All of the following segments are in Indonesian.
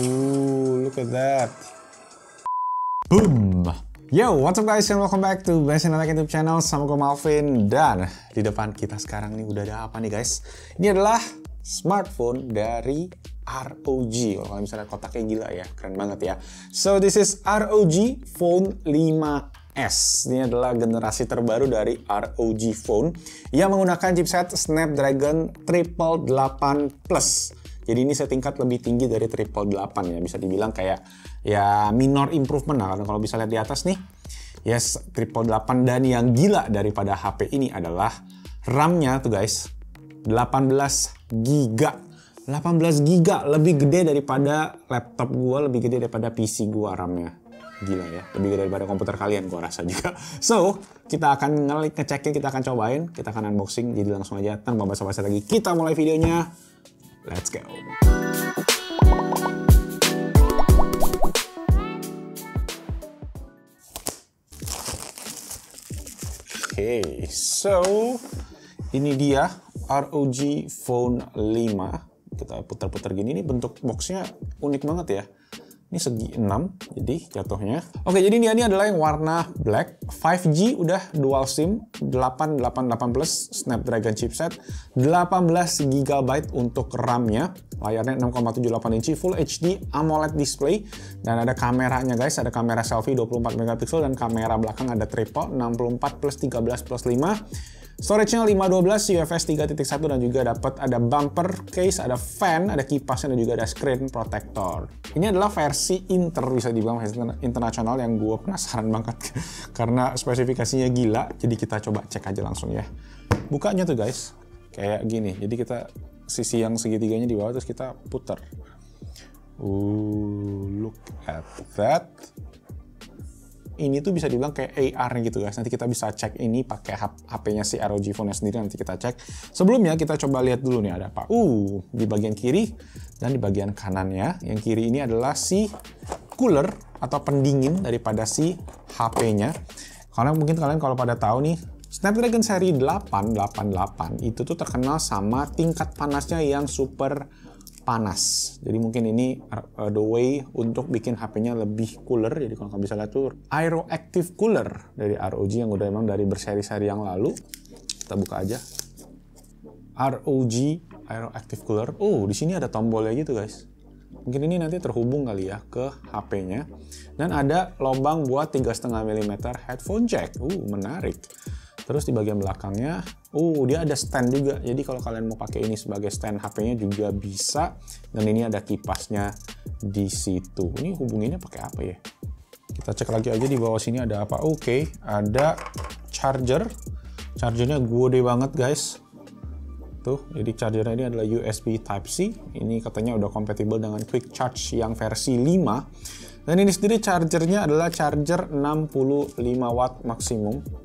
Look at that. Boom. Yo, what's up guys, and welcome back to Bensin Anak YouTube channel. Sama gue Malvin. Dan di depan kita sekarang nih udah ada apa nih guys? Ini adalah smartphone dari ROG. Kalau kalian bisa lihat kotaknya gila ya, keren banget ya. So this is ROG Phone 5S. Ini adalah generasi terbaru dari ROG Phone yang menggunakan chipset Snapdragon 888 Plus. Jadi ini setingkat lebih tinggi dari 888 ya, bisa dibilang kayak ya minor improvement lah. Karena kalau bisa lihat di atas nih, yes 888, dan yang gila daripada HP ini adalah RAM-nya tuh guys, 18 GB. 18 GB lebih gede daripada laptop gua, lebih gede daripada PC gua RAM-nya. Gila ya, lebih gede daripada komputer kalian gua rasa juga. So, kita akan ngeceknya, kita akan cobain, kita akan unboxing. Jadi langsung aja tanpa basa-basi lagi, kita mulai videonya. Let's go. Okay, so ini dia ROG Phone 5. Kita putar-putar gini, ini bentuk boxnya unik banget ya. Ini segi 6, jadi jatuhnya. Oke, jadi ini adalah yang warna black. 5G udah dual SIM, 888 Plus Snapdragon chipset, 18 GB untuk RAM-nya. Layarnya 6,78 inci Full HD AMOLED display. Dan ada kameranya guys, ada kamera selfie 24 megapiksel dan kamera belakang ada triple 64 plus 13 plus 5. Storage-nya 512 UFS 3.1 dan juga dapat ada bumper case, ada fan, ada kipasnya dan juga ada screen protector. Ini adalah versi bisa dibilang versi internasional yang gue penasaran banget karena spesifikasinya gila. Jadi kita coba cek aja langsung ya. Bukanya tuh guys kayak gini. Jadi kita sisi yang segitiganya di bawah terus kita putar. Look at that. Ini tuh bisa dibilang kayak AR gitu guys. Nanti kita bisa cek ini pakai HP-nya si ROG Phone sendiri, nanti kita cek. Sebelumnya kita coba lihat dulu nih ada apa. Di bagian kiri dan di bagian kanannya. Yang kiri ini adalah si cooler atau pendingin daripada si HP-nya. Karena mungkin kalian kalau pada tahu nih, Snapdragon seri 888 itu tuh terkenal sama tingkat panasnya yang super panas. Jadi mungkin ini the way untuk bikin HP-nya lebih cooler. Jadi kalau kalian bisa lihat tuh Aeroactive Cooler dari ROG yang udah emang dari berseri-seri yang lalu. Kita buka aja. ROG Aeroactive Cooler. Di sini ada tombolnya gitu guys. Mungkin ini nanti terhubung kali ya ke HP-nya. Dan ada lubang buat 3,5 mm headphone jack. Menarik. Terus di bagian belakangnya, dia ada stand juga. Jadi kalau kalian mau pakai ini sebagai stand HP-nya juga bisa. Dan ini ada kipasnya di situ. Ini hubunginnya pakai apa ya? Kita cek lagi aja di bawah sini ada apa. Ada charger. Chargernya gede banget guys. Tuh, jadi chargernya ini adalah USB Type-C. Ini katanya udah kompatibel dengan Quick Charge yang versi 5. Dan ini sendiri chargernya adalah charger 65 watt maksimum.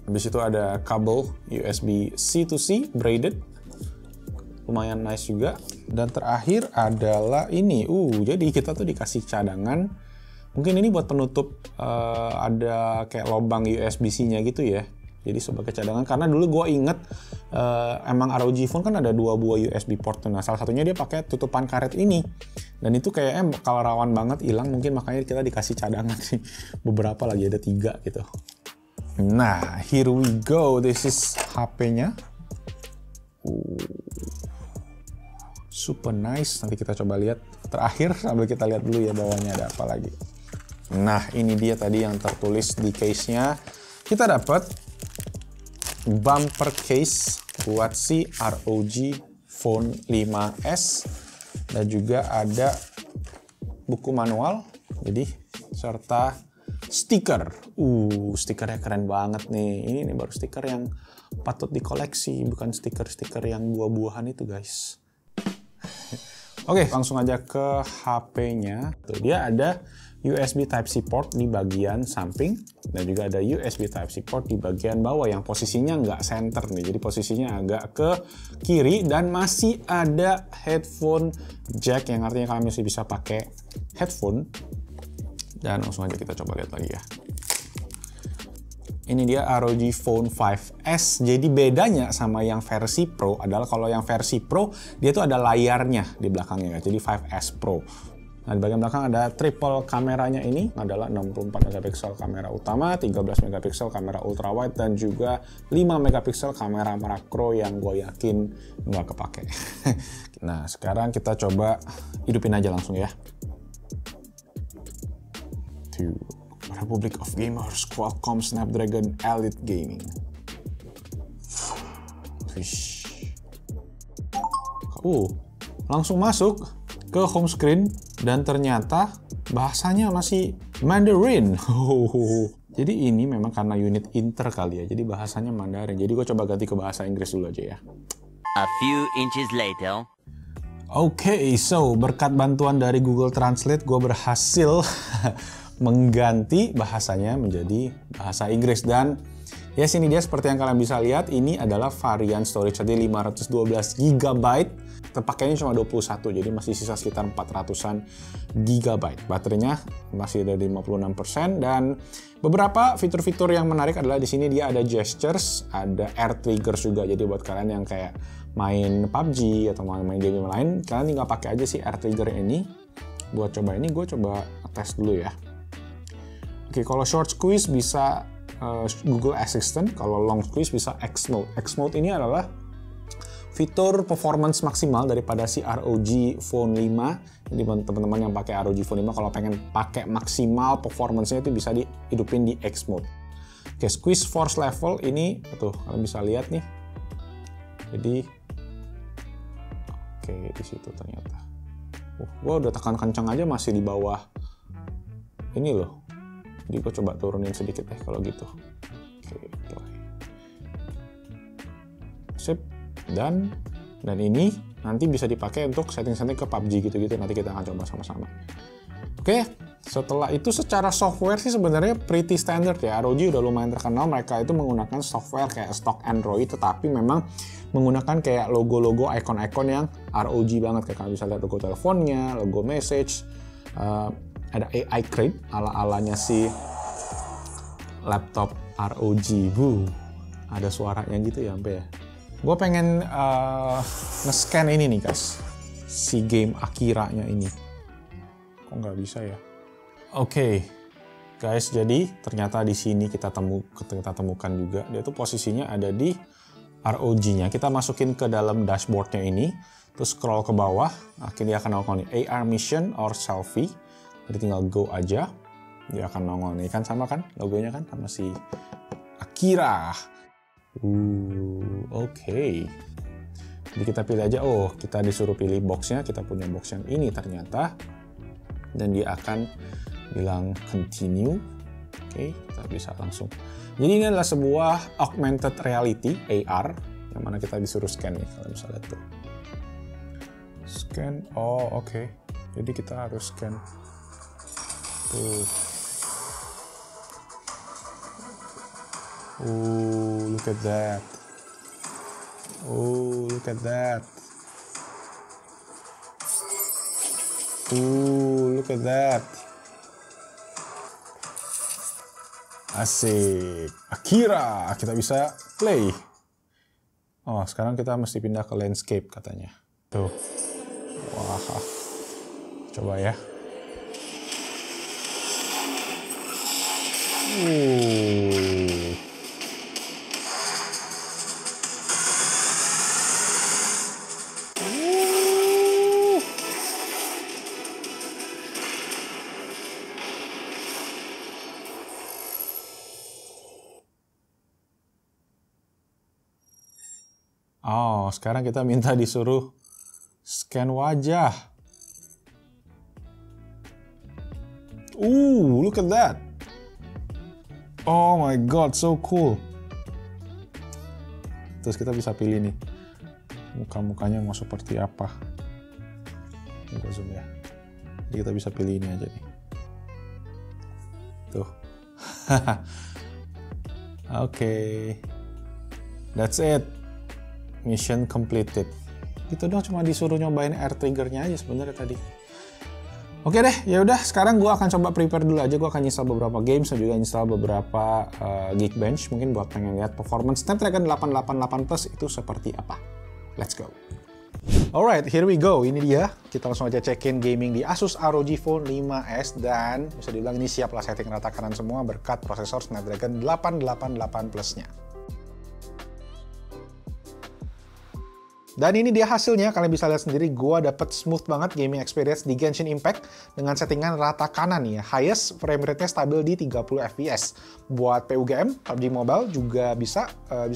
Habis itu ada kabel USB C-to-C braided, lumayan nice juga. Dan terakhir adalah ini, jadi kita tuh dikasih cadangan. Mungkin ini buat penutup, ada kayak lubang USB-C-nya gitu ya. Jadi sebagai cadangan, karena dulu gue inget emang ROG Phone kan ada 2 buah USB port. Nah salah satunya dia pakai tutupan karet ini. Dan itu kayaknya bakal rawan banget hilang, mungkin makanya kita dikasih cadangan sih. Beberapa lagi, ada 3 gitu. Nah, here we go. This is HP-nya. Super nice. Nanti kita coba lihat terakhir sambil kita lihat dulu ya bawahnya ada apa lagi. Nah, ini dia tadi yang tertulis di case-nya. Kita dapat bumper case buat si ROG Phone 5S. Dan juga ada buku manual. Jadi, serta stiker. Stikernya keren banget nih. Ini baru stiker yang patut dikoleksi, bukan stiker-stiker yang buah-buahan itu guys. Oke, langsung aja ke HP-nya. Tuh, dia ada USB Type-C port di bagian samping dan juga ada USB Type-C port di bagian bawah yang posisinya nggak center nih. Jadi posisinya agak ke kiri dan masih ada headphone jack yang artinya kalian masih bisa pakai headphone. Dan langsung aja kita coba lihat lagi ya. Ini dia ROG Phone 5S. Jadi bedanya sama yang versi Pro adalah kalau yang versi Pro dia tuh ada layarnya di belakangnya, jadi 5S Pro. Nah, di bagian belakang ada triple kameranya, ini adalah 64 megapiksel kamera utama, 13 megapiksel kamera ultrawide, dan juga 5 megapiksel kamera makro yang gue yakin nggak kepake. Nah, sekarang kita coba hidupin aja langsung ya. Republic of Gamers Qualcomm Snapdragon Elite Gaming. Langsung masuk ke home screen dan ternyata bahasanya masih Mandarin. Jadi ini memang karena unit Inter kali ya, jadi bahasanya Mandarin. Jadi gue coba ganti ke bahasa Inggris dulu aja ya. A few inches later. Oke, so berkat bantuan dari Google Translate gue berhasil mengganti bahasanya menjadi bahasa Inggris. Dan ya sini dia seperti yang kalian bisa lihat, ini adalah varian storage tadi 512 GB. Terpakainya cuma 21, jadi masih sisa sekitar 400-an GB. Baterainya masih ada 56%, dan beberapa fitur-fitur yang menarik adalah di sini dia ada gestures, ada air triggers juga. Jadi buat kalian yang kayak main PUBG atau main game lain, kalian tinggal pakai aja sih air trigger ini. Buat coba ini, gue coba tes dulu ya. Oke, kalau short squeeze bisa Google Assistant, kalau long squeeze bisa X Mode. X Mode ini adalah fitur performance maksimal daripada si ROG Phone 5. Jadi teman-teman yang pakai ROG Phone 5 kalau pengen pakai maksimal performance-nya itu bisa dihidupin di X Mode. Oke, squeeze force level ini tuh kalian bisa lihat nih. Jadi oke, di situ ternyata. Gua udah tekan kencang aja masih di bawah ini loh. Jadi gue coba turunin sedikit kalau gitu. Oke, play. Sip. Dan ini nanti bisa dipakai untuk setting-setting ke PUBG gitu-gitu, nanti kita akan coba sama-sama. Oke, setelah itu secara software sih sebenarnya pretty standard ya. ROG udah lumayan terkenal, mereka itu menggunakan software kayak stock Android, tetapi memang menggunakan kayak logo-logo, icon-icon yang ROG banget. Kayak kalian bisa lihat logo teleponnya, logo message, ada AI crate ala-alanya si laptop ROG. Ada suaranya gitu ya sampai ya. Gue pengen nge-scan ini nih guys, si game Akira-nya ini. Kok nggak bisa ya? Oke, guys, jadi ternyata di sini kita temukan juga dia tuh posisinya ada di ROG-nya. Kita masukin ke dalam dashboard-nya ini, terus scroll ke bawah, akhirnya dia akan nongol nih AR mission or selfie. Jadi tinggal go aja, dia akan nongol nih kan, sama kan logonya kan sama si Akira. Oke. Jadi kita pilih aja, kita disuruh pilih boxnya, kita punya box yang ini ternyata. Dan dia akan bilang continue. Oke, kita bisa langsung. Jadi ini adalah sebuah augmented reality, AR, yang mana kita disuruh scan nih, kalau misalnya tuh. Scan, oke. Jadi kita harus scan. Tuh. Look at that. Look at that. Look at that. Asik. Akira, kita bisa play. Sekarang kita mesti pindah ke landscape katanya. Tuh. Wah. Coba ya. Sekarang kita minta disuruh scan wajah. Look at that. Oh my god, so cool. Terus kita bisa pilih nih, muka-mukanya mau seperti apa. Ini gue zoom ya. Jadi kita bisa pilih ini aja nih. Tuh. Oke. That's it. Mission completed. Gitu dong, cuma disuruh nyobain air triggernya aja sebenarnya tadi. Oke deh, ya udah sekarang gue akan coba prepare dulu aja. Gue akan install beberapa games dan juga install beberapa Geekbench mungkin buat pengen lihat performance Snapdragon 888 Plus itu seperti apa. Let's go. Alright, here we go. Ini dia. Kita langsung aja check-in gaming di Asus ROG Phone 5S dan bisa dibilang ini siap lah setting rata kanan semua berkat prosesor Snapdragon 888 Plus-nya. Dan ini dia hasilnya, kalian bisa lihat sendiri, gua dapet smooth banget gaming experience di Genshin Impact dengan settingan rata kanan nih ya. Highest frame rate-nya stabil di 30 fps. Buat PUBG, PUBG Mobile juga bisa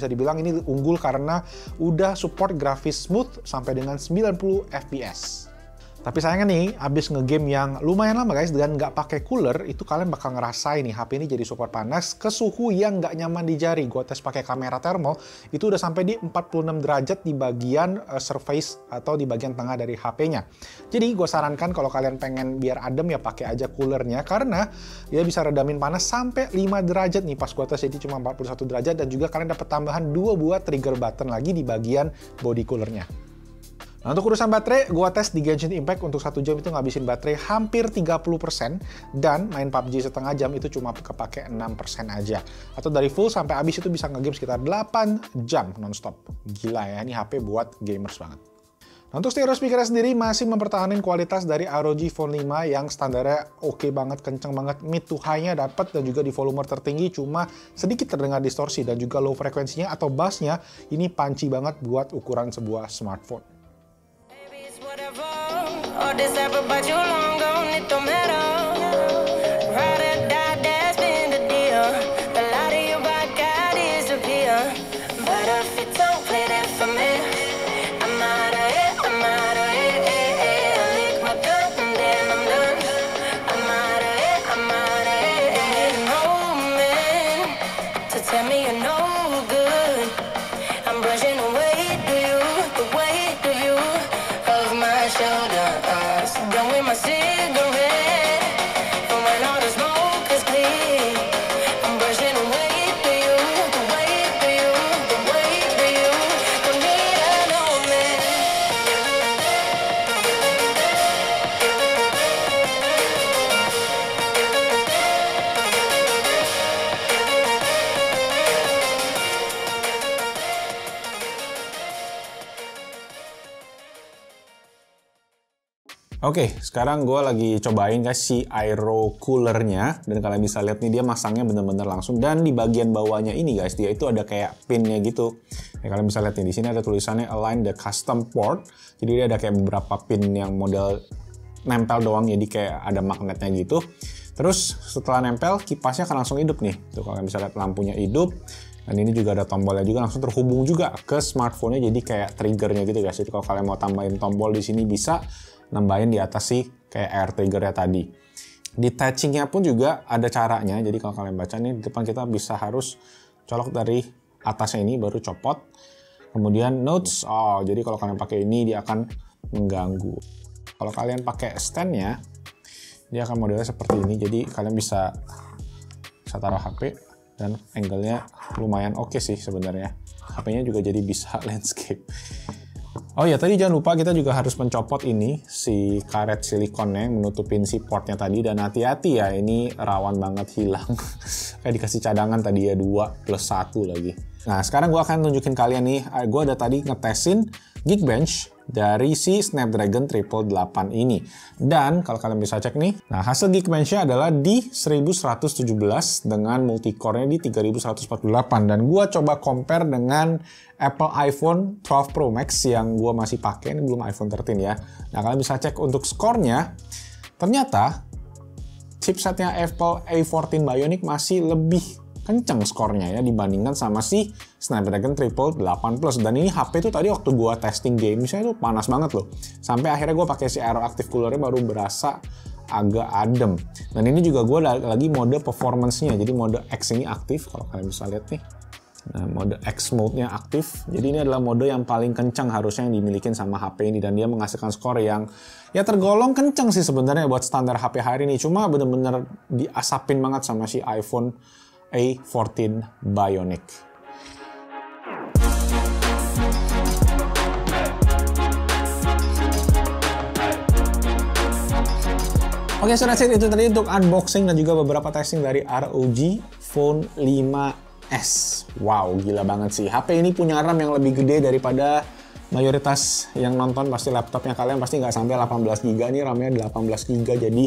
dibilang ini unggul karena udah support grafis smooth sampai dengan 90 fps. Tapi sayangnya nih, abis ngegame yang lumayan lama guys, dan nggak pakai cooler, itu kalian bakal ngerasain nih, HP ini jadi super panas ke suhu yang nggak nyaman di jari. Gue tes pakai kamera thermal, itu udah sampai di 46 derajat di bagian surface atau di bagian tengah dari HP-nya. Jadi gue sarankan kalau kalian pengen biar adem ya pakai aja coolernya, karena dia bisa redamin panas sampai 5 derajat nih. Pas gue tes itu cuma 41 derajat, dan juga kalian dapat tambahan 2 buah trigger button lagi di bagian body coolernya. Nah, untuk urusan baterai, gua tes di Genshin Impact untuk 1 jam itu ngabisin baterai hampir 30%, dan main PUBG setengah jam itu cuma kepake 6% aja. Atau dari full sampai habis itu bisa ngegame sekitar 8 jam nonstop. Gila ya, ini HP buat gamers banget. Nah, untuk stereo speaker sendiri masih mempertahankan kualitas dari ROG Phone 5 yang standarnya oke banget, kenceng banget, mid to high-nya dapat, dan juga di volume tertinggi cuma sedikit terdengar distorsi, dan juga low frekuensinya atau bass-nya ini punchy banget buat ukuran sebuah smartphone. All this ever but you long gone, it don't matter. Ride or die, that's been the deal. The light of your vodka disappear. But if you don't play that for me, I'm out of it, I'm out of it. I lick my gun and then I'm done. I'm out of it, I'm out of it. You need a moment to tell me you're no good. I'm brushing away to you, the weight of you, of my shoulder. Done with my cigarette, and when all the smoke is clear, I'm brushing away to you, the weight to you, the weight to you. Don't need a no man. Oke, sekarang gue lagi cobain guys si Aero coolernya, dan kalian bisa lihat nih dia masangnya bener-bener langsung, dan di bagian bawahnya ini guys dia itu ada kayak pinnya gitu. Ya, kalian bisa lihat nih di sini ada tulisannya Align the Custom Port. Jadi dia ada kayak beberapa pin yang model nempel doang, jadi kayak ada magnetnya gitu. Terus setelah nempel kipasnya akan langsung hidup nih. Tuh kalian bisa lihat lampunya hidup. Dan ini juga ada tombolnya juga, langsung terhubung juga ke smartphone-nya, jadi kayak triggernya gitu guys. Jadi kalau kalian mau tambahin tombol di sini bisa nambahin di atas sih kayak air triggernya tadi. Detachingnya pun juga ada caranya. Jadi kalau kalian baca nih di depan kita bisa harus colok dari atasnya ini baru copot. Kemudian notes, jadi kalau kalian pakai ini dia akan mengganggu. Kalau kalian pakai standnya dia akan modelnya seperti ini. Jadi kalian bisa taruh HP dan angle-nya lumayan oke sih sebenarnya. HP-nya juga jadi bisa landscape. Oh ya, tadi jangan lupa kita juga harus mencopot ini, si karet silikonnya yang menutupin si portnya tadi, dan hati-hati ya, ini rawan banget hilang. Kayak dikasih cadangan tadi ya, 2 plus 1 lagi. Nah, sekarang gue akan tunjukin kalian nih, gue ada tadi ngetesin Geekbench dari si Snapdragon 888 ini. Dan kalau kalian bisa cek nih, nah hasil Geekbench-nya adalah di 1117 dengan multicore-nya di 3148. Dan gue coba compare dengan Apple iPhone 12 Pro Max yang gue masih pakai, ini belum iPhone 13 ya. Nah kalian bisa cek untuk skornya, ternyata chipsetnya Apple A14 Bionic masih lebih kenceng skornya ya dibandingkan sama si Snapdragon 888 Plus. Dan ini HP tuh tadi waktu gua testing gamesnya tuh panas banget loh. Sampai akhirnya gua pakai si Aero Active Cooler-nya baru berasa agak adem. Dan ini juga gua lagi mode performance-nya. Jadi mode X ini aktif kalau kalian bisa lihat nih. Nah, mode X mode-nya aktif. Jadi ini adalah mode yang paling kencang harusnya yang dimiliki sama HP ini, dan dia menghasilkan skor yang ya tergolong kencang sih sebenarnya buat standar HP hari ini. Cuma bener-bener diasapin banget sama si iPhone A14 Bionic. Oke, so that's it. Itu tadi untuk unboxing dan juga beberapa testing dari ROG Phone 5S. Wow, gila banget sih. HP ini punya RAM yang lebih gede daripada mayoritas yang nonton. Pasti laptopnya kalian pasti nggak sampai 18 GB. Ini RAM-nya 18 GB. Jadi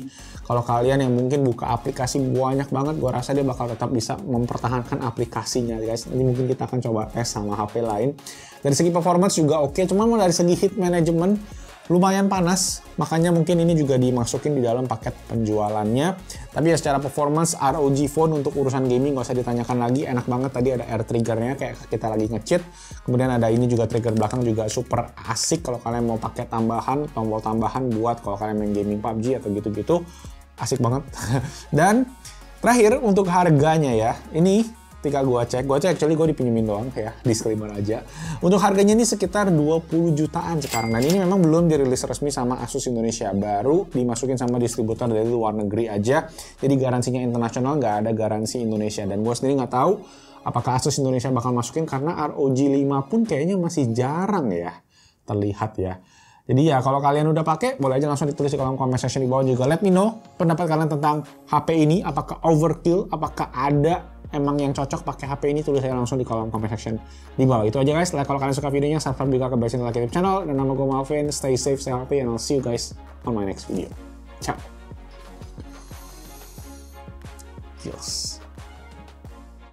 kalau kalian yang mungkin buka aplikasi banyak banget, gua rasa dia bakal tetap bisa mempertahankan aplikasinya, guys. Ini mungkin kita akan coba tes sama HP lain. Dari segi performance juga oke, cuman dari segi heat management lumayan panas, makanya mungkin ini juga dimasukin di dalam paket penjualannya. Tapi ya secara performance ROG Phone untuk urusan gaming nggak usah ditanyakan lagi, enak banget. Tadi ada air triggernya kayak kita lagi nge-cheat. Kemudian ada ini juga trigger belakang juga super asik kalau kalian mau pakai tambahan, tombol tambahan buat kalau kalian main gaming PUBG atau gitu-gitu. Asik banget. Dan terakhir untuk harganya ya, ini ketika gue cek actually gue dipinjemin doang ya, disclaimer aja. Untuk harganya ini sekitar 20 jutaan sekarang. Dan ini memang belum dirilis resmi sama Asus Indonesia, baru dimasukin sama distributor dari luar negeri aja. Jadi garansinya internasional, nggak ada garansi Indonesia. Dan gue sendiri nggak tahu apakah Asus Indonesia bakal masukin, karena ROG 5 pun kayaknya masih jarang ya terlihat ya. Jadi ya kalau kalian udah pakai, boleh aja langsung ditulis di kolom comment section di bawah juga. Let me know pendapat kalian tentang HP ini, apakah overkill, apakah ada emang yang cocok pakai HP ini, tulis saya langsung di kolom comment section di bawah. Itu aja guys. Like kalau kalian suka videonya, subscribe juga ke Basic Like YouTube channel. Dan nama gue Malvin. Stay safe, stay healthy, and I'll see you guys on my next video. Ciao. Yes.